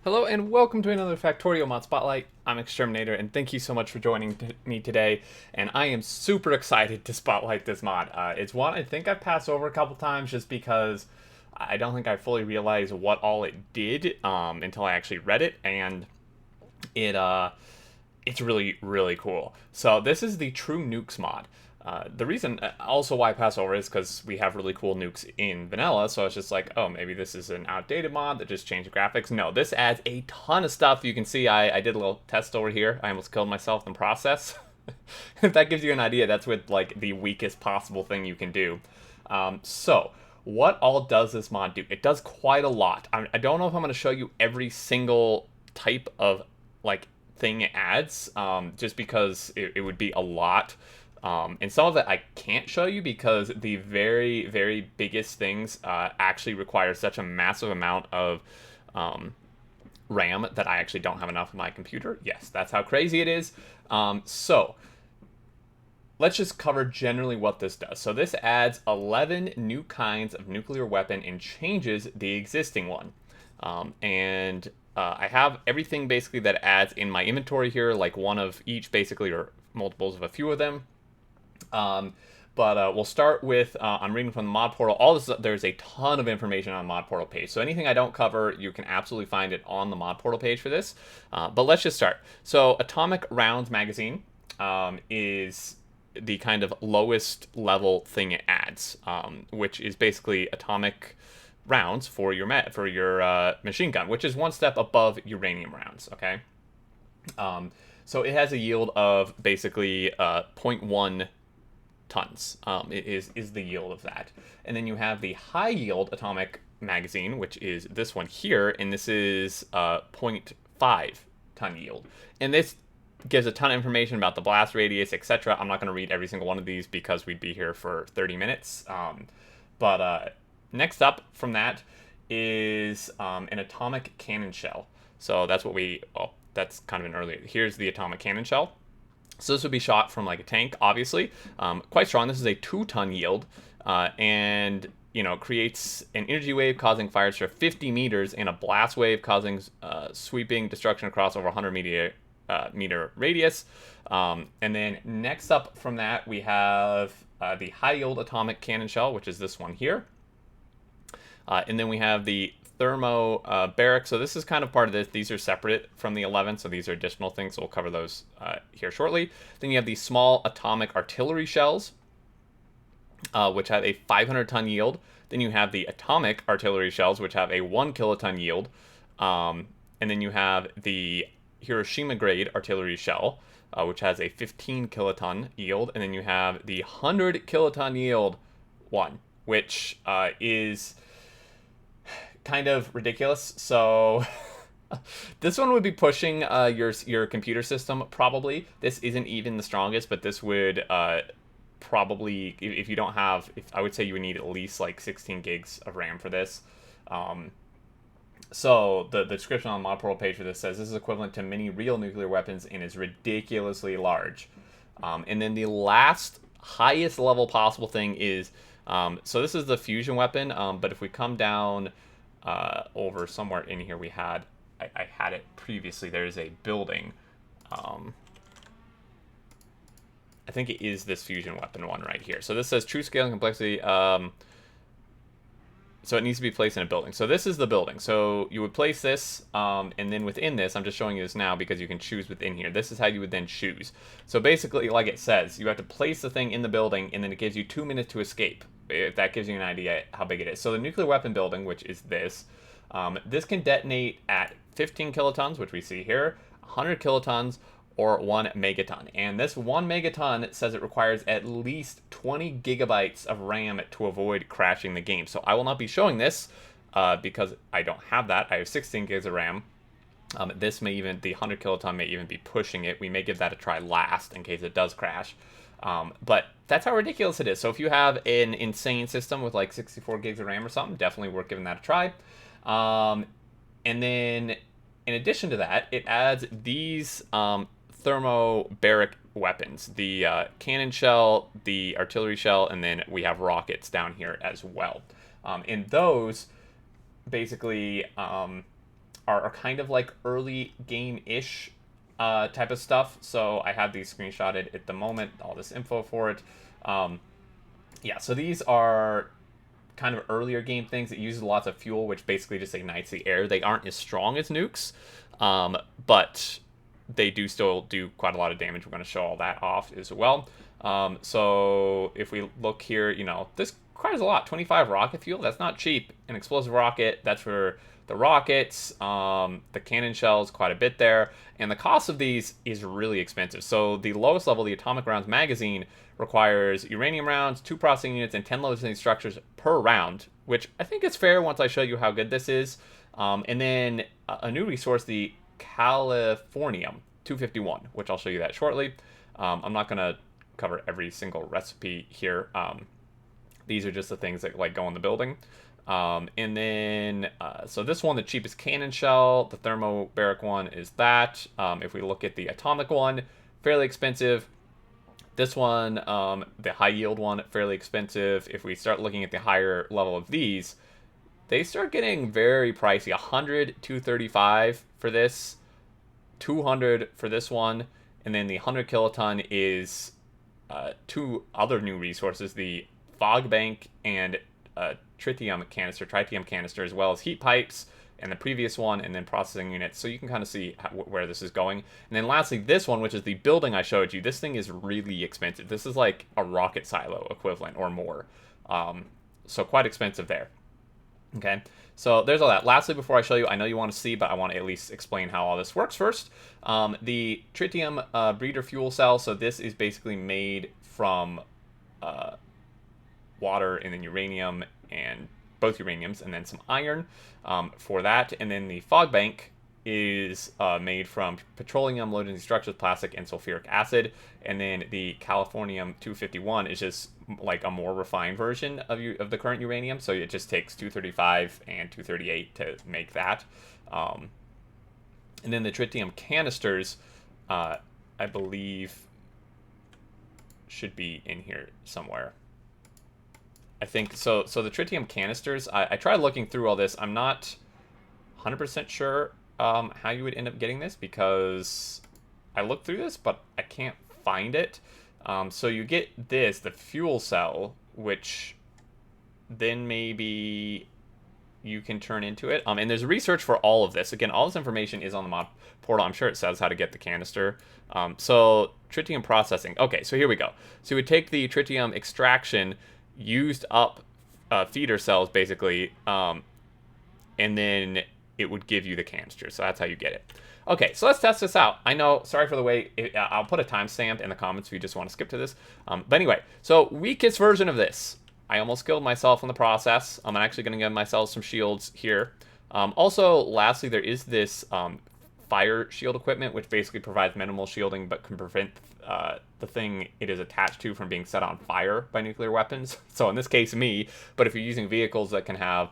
Hello and welcome to another Factorio Mod Spotlight. I'm Exterminator and thank you so much for joining me today. And I am super excited to spotlight this mod. It's one I think I've passed over a couple times just because I don't think I fully realized what all it did until I actually read it, and it it's really cool. So this is the True Nukes mod. The reason also why I pass over is because we have really cool nukes in vanilla, so it's just like, oh, maybe this is an outdated mod that just changed the graphics. No, this adds a ton of stuff. You can see I did a little test over here. I almost killed myself in the process. If that gives you an idea, that's with like the weakest possible thing you can do. So what all does this mod do? It does quite a lot. I don't know if I'm going to show you every single type of like thing it adds, just because it would be a lot. And some of it I can't show you because the very biggest things actually require such a massive amount of RAM that I actually don't have enough in my computer. Yes, that's how crazy it is. So let's just cover generally what this does. So this adds 11 new kinds of nuclear weapon and changes the existing one. And I have everything basically that adds in my inventory here, like one of each basically, or multiples of a few of them. But we'll start with, I'm reading from the mod portal. All this, there's a ton of information on the mod portal page. So anything I don't cover, you can absolutely find it on the mod portal page for this. But let's just start. So Atomic Rounds magazine is the kind of lowest level thing it adds, which is basically atomic rounds for your machine gun, which is one step above uranium rounds. Okay. So it has a yield of basically 0.1 tons. Is the yield of that. And then you have the high yield atomic magazine, which is this one here, and this is 0.5 ton yield. And this gives a ton of information about the blast radius, etc. I'm not going to read every single one of these because we'd be here for 30 minutes. But next up from that is an atomic cannon shell. So that's what that's kind of an earlier. Here's the atomic cannon shell. So this would be shot from like a tank, obviously. Quite strong. This is a 2-ton yield, and creates an energy wave causing fires for 50 meters and a blast wave causing sweeping destruction across over 100 meter radius. And then next up from that, we have the high yield atomic cannon shell, which is this one here. And then we have the Thermobaric. So this is kind of part of this. These are separate from the 11, so these are additional things. So we'll cover those here shortly. Then you have the small atomic artillery shells, which have a 500-ton yield. Then you have the atomic artillery shells, which have a 1 kiloton yield. And then you have the Hiroshima grade artillery shell, which has a 15 kiloton yield. And then you have the 100 kiloton yield one, which is kind of ridiculous. So this one would be pushing your computer system probably. This isn't even the strongest, but this would probably, if you don't have, I would say you would need at least like 16 gigs of RAM for this. So the description on the mod portal page for this says this is equivalent to many real nuclear weapons and is ridiculously large. And then the last highest level possible thing is, so this is the fusion weapon, but if we come down over somewhere in here, I had it previously. There's a building. I think it is this fusion weapon one right here. So this says true scale and complexity. So it needs to be placed in a building. So this is the building. So you would place this, and then within this, I'm just showing you this now because you can choose within here. This is how you would then choose. So basically, like it says, you have to place the thing in the building, and then it gives you 2 minutes to escape. If that gives you an idea how big it is. So the nuclear weapon building, which is this can detonate at 15 kilotons, which we see here, 100 kilotons, or 1 megaton. And this 1 megaton says it requires at least 20 gigabytes of RAM to avoid crashing the game. So I will not be showing this because I don't have that. I have 16 gigs of RAM. This may even, the 100 kiloton may even be pushing it. We may give that a try last in case it does crash. But that's how ridiculous it is. So if you have an insane system with like 64 gigs of RAM or something, definitely worth giving that a try. And then in addition to that, it adds these thermobaric weapons, the cannon shell, the artillery shell, and then we have rockets down here as well. And those basically are kind of like early game-ish type of stuff. So I have these screenshotted at the moment, all this info for it. Yeah, so these are kind of earlier game things. It uses lots of fuel, which basically just ignites the air. They aren't as strong as nukes, but they do still do quite a lot of damage. We're going to show all that off as well. So if we look here, you know, this requires a lot. 25 rocket fuel, that's not cheap. An explosive rocket, that's for the rockets. The cannon shells, quite a bit there. And the cost of these is really expensive. So the lowest level, the atomic rounds magazine, requires uranium rounds, 2 processing units, and 10 loading structures per round, which I think is fair once I show you how good this is. And then a new resource, the Californium 251, which I'll show you that shortly. I'm not going to cover every single recipe here. These are just the things that like go in the building. And then, so this one, the cheapest cannon shell, the thermobaric one is that. If we look at the atomic one, fairly expensive. This one, the high yield one, fairly expensive. If we start looking at the higher level of these, they start getting very pricey. 100, 235 for this, 200 for this one, and then the 100 kiloton is 2 other new resources, the fog bank and tritium canister, as well as heat pipes, and the previous one, and then processing units, so you can kind of see where this is going. And then lastly, this one, which is the building I showed you, this thing is really expensive. This is like a rocket silo equivalent or more. So quite expensive there. Okay, so there's all that. Lastly, before I show you, I know you want to see, but I want to at least explain how all this works first. The tritium breeder fuel cell, so this is basically made from water and then uranium, and both uraniums, and then some iron for that. And then the fog bank is made from petroleum, low-density structures, plastic, and sulfuric acid. And then the Californium 251 is just like a more refined version of the current uranium. So it just takes 235 and 238 to make that. And then the tritium canisters, I believe, should be in here somewhere. I think so. So the tritium canisters, I tried looking through all this. I'm not 100% sure how you would end up getting this, because I looked through this, but I can't find it. So you get this, the fuel cell, which then maybe you can turn into it. And there's research for all of this. Again, all this information is on the mod portal. I'm sure it says how to get the canister. So tritium processing. Okay, so here we go. So we would take the tritium extraction, used up feeder cells, basically, and then it would give you the canister. So that's how you get it. Okay, so let's test this out. I know, sorry for the wait. I'll put a timestamp in the comments if you just want to skip to this. But anyway, so weakest version of this. I almost killed myself in the process. I'm actually going to give myself some shields here. Also, lastly, there is this fire shield equipment, which basically provides minimal shielding but can prevent the thing it is attached to from being set on fire by nuclear weapons. So in this case, me. But if you're using vehicles that can have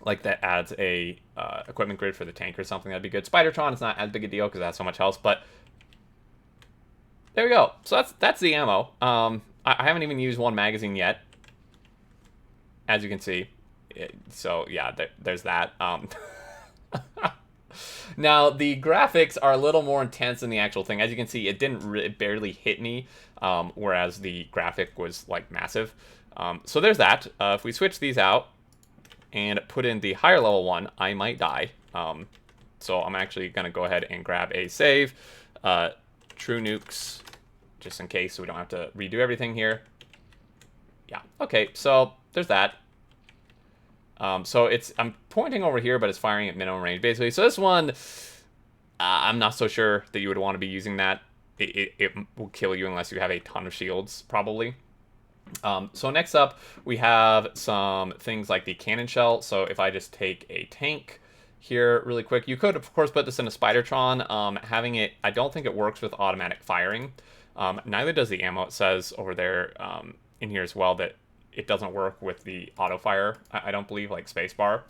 like that adds a equipment grid for the tank or something, that'd be good. Spidertron is not as big a deal because it has so much health, but there we go. So that's the ammo. I haven't even used one magazine yet, as you can see. So yeah, there's that. Now the graphics are a little more intense than the actual thing. As you can see, it barely hit me, whereas the graphic was like massive. So there's that. If we switch these out and put in the higher level one, I might die. So I'm actually going to go ahead and grab a save. True nukes, just in case so we don't have to redo everything here. Yeah, okay, so there's that. So I'm pointing over here, but it's firing at minimum range, basically. So this one, I'm not so sure that you would want to be using that. It will kill you unless you have a ton of shields, probably. So next up, we have some things like the cannon shell. So if I just take a tank here really quick, you could, of course, put this in a Spidertron. Having it, I don't think it works with automatic firing. Neither does the ammo. It says over there in here as well that it doesn't work with the auto fire, I don't believe, like spacebar.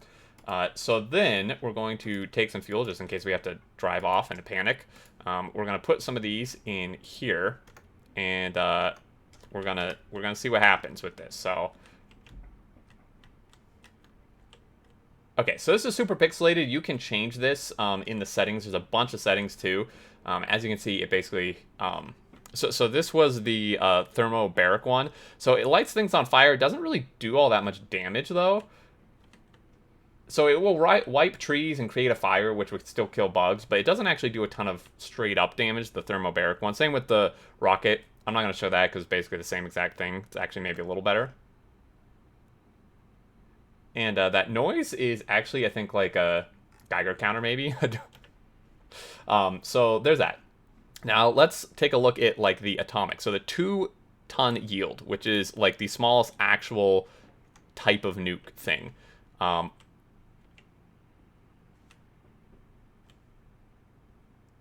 So then we're going to take some fuel just in case we have to drive off in a panic. We're going to put some of these in here, and we're gonna see what happens with this. So Okay, so this is super pixelated. You can change this in the settings. There's a bunch of settings too. As you can see, it basically... So this was the Thermobaric one. So it lights things on fire. It doesn't really do all that much damage, though. So it will wipe trees and create a fire, which would still kill bugs, but it doesn't actually do a ton of straight-up damage, the Thermobaric one. Same with the rocket. I'm not going to show that because it's basically the same exact thing. It's actually maybe a little better. And that noise is actually, I think, like a Geiger counter, maybe. So there's that. Now let's take a look at like the atomic. So the 2-ton yield, which is like the smallest actual type of nuke thing.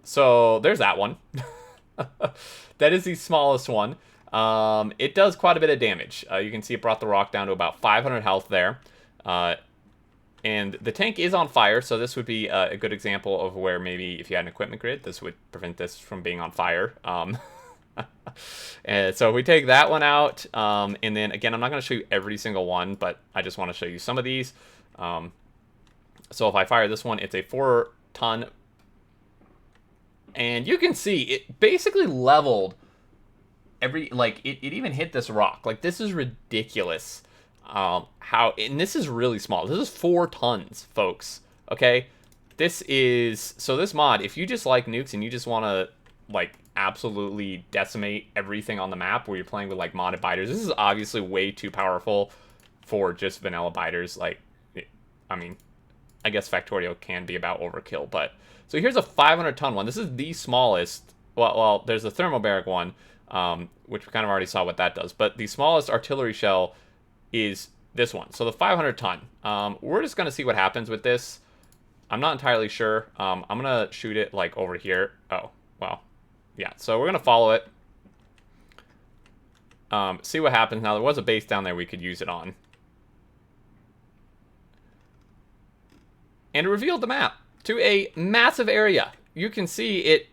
So there's that one. That is the smallest one. It does quite a bit of damage. You can see it brought the rock down to about 500 health there. And the tank is on fire, so this would be a good example of where maybe if you had an equipment grid, this would prevent this from being on fire. And so we take that one out, and then again, I'm not going to show you every single one, but I just want to show you some of these. So if I fire this one, it's a 4-ton, and you can see it basically leveled every, like, it even hit this rock. Like, this is ridiculous. And this is really small. This is 4 tons, folks. Okay, this is, so this mod, if you just like nukes and you just want to like absolutely decimate everything on the map where you're playing with like modded biters, this is obviously way too powerful for just vanilla biters. Like, I mean, I guess Factorio can be about overkill, but so here's a 500-ton one. This is the smallest. Well, there's a Thermobaric one, which we kind of already saw what that does, but the smallest artillery shell is this one. So the 500-ton. We're just going to see what happens with this. I'm not entirely sure. I'm going to shoot it like over here. Oh, well, yeah. So we're going to follow it. See what happens. Now, there was a base down there we could use it on. And it revealed the map to a massive area. You can see it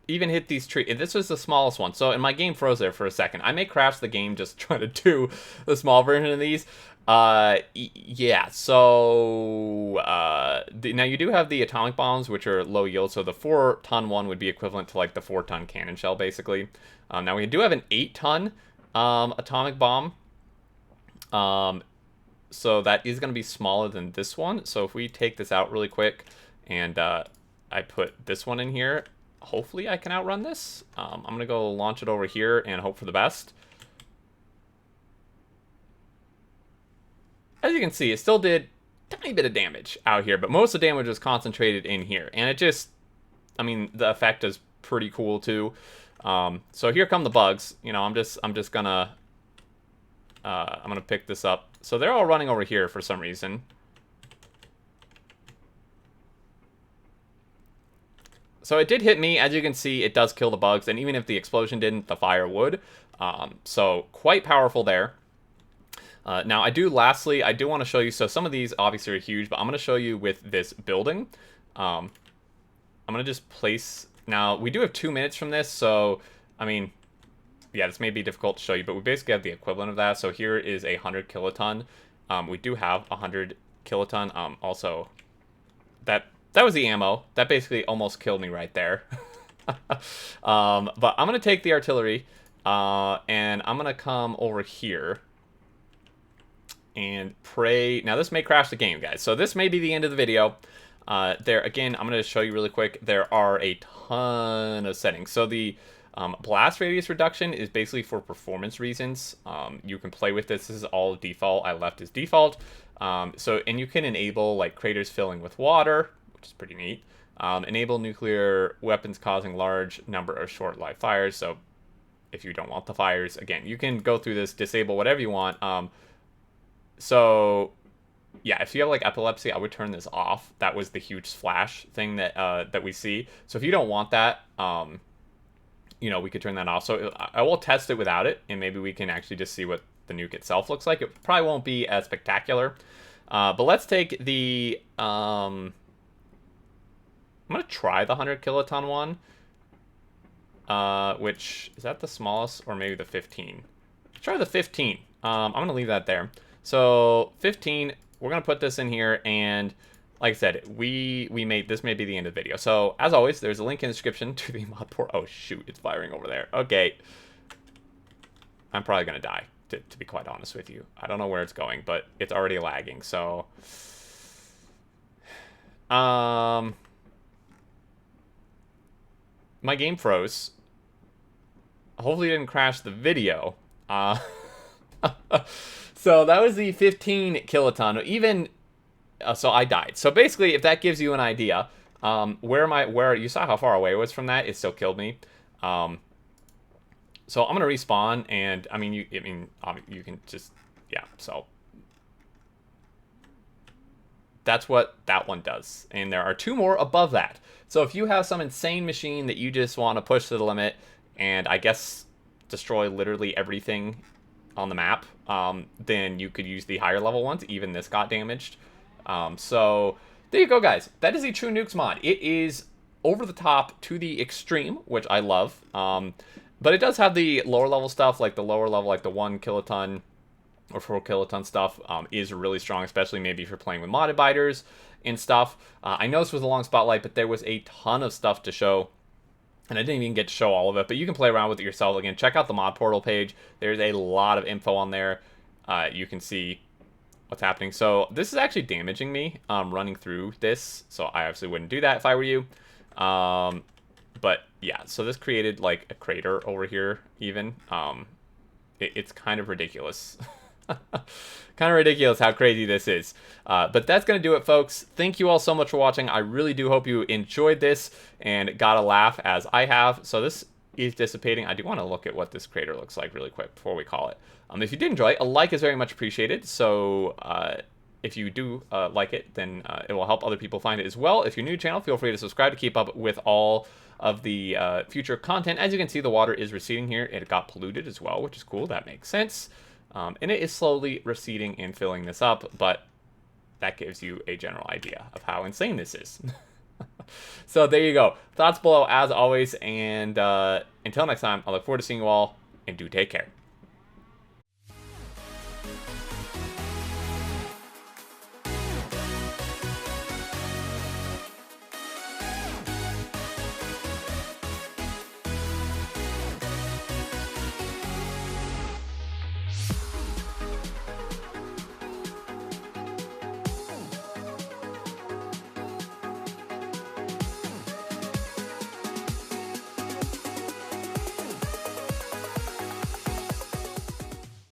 even hit these trees. This was the smallest one. So, and my game froze there for a second. I may crash the game just trying to do the small version of these. Yeah, so now you do have the atomic bombs, which are low yield. So the 4-ton one would be equivalent to like the 4-ton cannon shell, basically. Now we do have an 8-ton atomic bomb. So that is going to be smaller than this one. So if we take this out really quick and I put this one in here, hopefully I can outrun this. I'm going to go launch it over here and hope for the best. As you can see, it still did a tiny bit of damage out here, but most of the damage was concentrated in here. And it just, I mean, the effect is pretty cool too. So here come the bugs. You know, I'm just gonna, I'm gonna pick this up. So they're all running over here for some reason. So it did hit me. As you can see, it does kill the bugs, and even if the explosion didn't, the fire would. So quite powerful there. Now, lastly, I do want to show you, so some of these obviously are huge, but I'm going to show you with this building. I'm going to just place, now, we do have 2 minutes from this, so, I mean, yeah, this may be difficult to show you, but we basically have the equivalent of that. So here is a 100 kiloton. We do have 100 kiloton. Also, that was the ammo. That basically almost killed me right there. But I'm going to take the artillery, and I'm going to come over here and pray. Now, this may crash the game, guys. So this may be the end of the video. Again, I'm going to show you really quick. There are a ton of settings. So the blast radius reduction is basically for performance reasons. You can play with this. This is all default. I left as default. And you can enable like craters filling with water, which is pretty neat. Enable nuclear weapons causing large number of short live fires. So if you don't want the fires, again, you can go through this, disable whatever you want. So yeah, if you have like epilepsy, I would turn this off. That was the huge splash thing that that we see. So if you don't want that, you know, we could turn that off. So I will test it without it, and maybe we can actually just see what the nuke itself looks like. It probably won't be as spectacular. But let's take the, I'm going to try the 100 kiloton one, which, is that the smallest, or maybe the 15? Let's try the 15. I'm going to leave that there. So 15, we're going to put this in here, and like I said, we made this may be the end of the video. So as always, there's a link in the description to the mod port. Oh shoot, it's firing over there. Okay. I'm probably going to die, to be quite honest with you. I don't know where it's going, but it's already lagging, so... My game froze. Hopefully it didn't crash the video. So that was the 15 kiloton. Even... so I died. So basically, if that gives you an idea, where you saw how far away it was from that, it still killed me. So I'm gonna respawn, and I mean, you can just, yeah. So that's what that one does, and there are 2 more above that. So if you have some insane machine that you just want to push to the limit, and I guess destroy literally everything on the map, then you could use the higher level ones. Even this got damaged. So there you go, guys. That is a true Nukes mod. It is over the top to the extreme, which I love. But it does have the lower level stuff, like the lower level, like the 1 kiloton or 4 kiloton stuff is really strong, especially maybe if you're playing with modded biters and stuff. I know this was a long spotlight, but there was a ton of stuff to show, and I didn't even get to show all of it, but you can play around with it yourself. Again, check out the mod portal page. There's a lot of info on there. You can see what's happening. So this is actually damaging me running through this, so I obviously wouldn't do that if I were you. But yeah, so this created like a crater over here even. It's kind of ridiculous. Kind of ridiculous how crazy this is. But that's going to do it, folks. Thank you all so much for watching. I really do hope you enjoyed this and got a laugh as I have. So this is dissipating. I do want to look at what this crater looks like really quick before we call it. If you did enjoy it, a like is very much appreciated. So if you do like it, then it will help other people find it as well. If you're new to the channel, feel free to subscribe to keep up with all of the future content. As you can see, the water is receding here. It got polluted as well, which is cool. That makes sense. And it is slowly receding and filling this up, but that gives you a general idea of how insane this is. So there you go. Thoughts below as always, and until next time, I look forward to seeing you all, and do take care.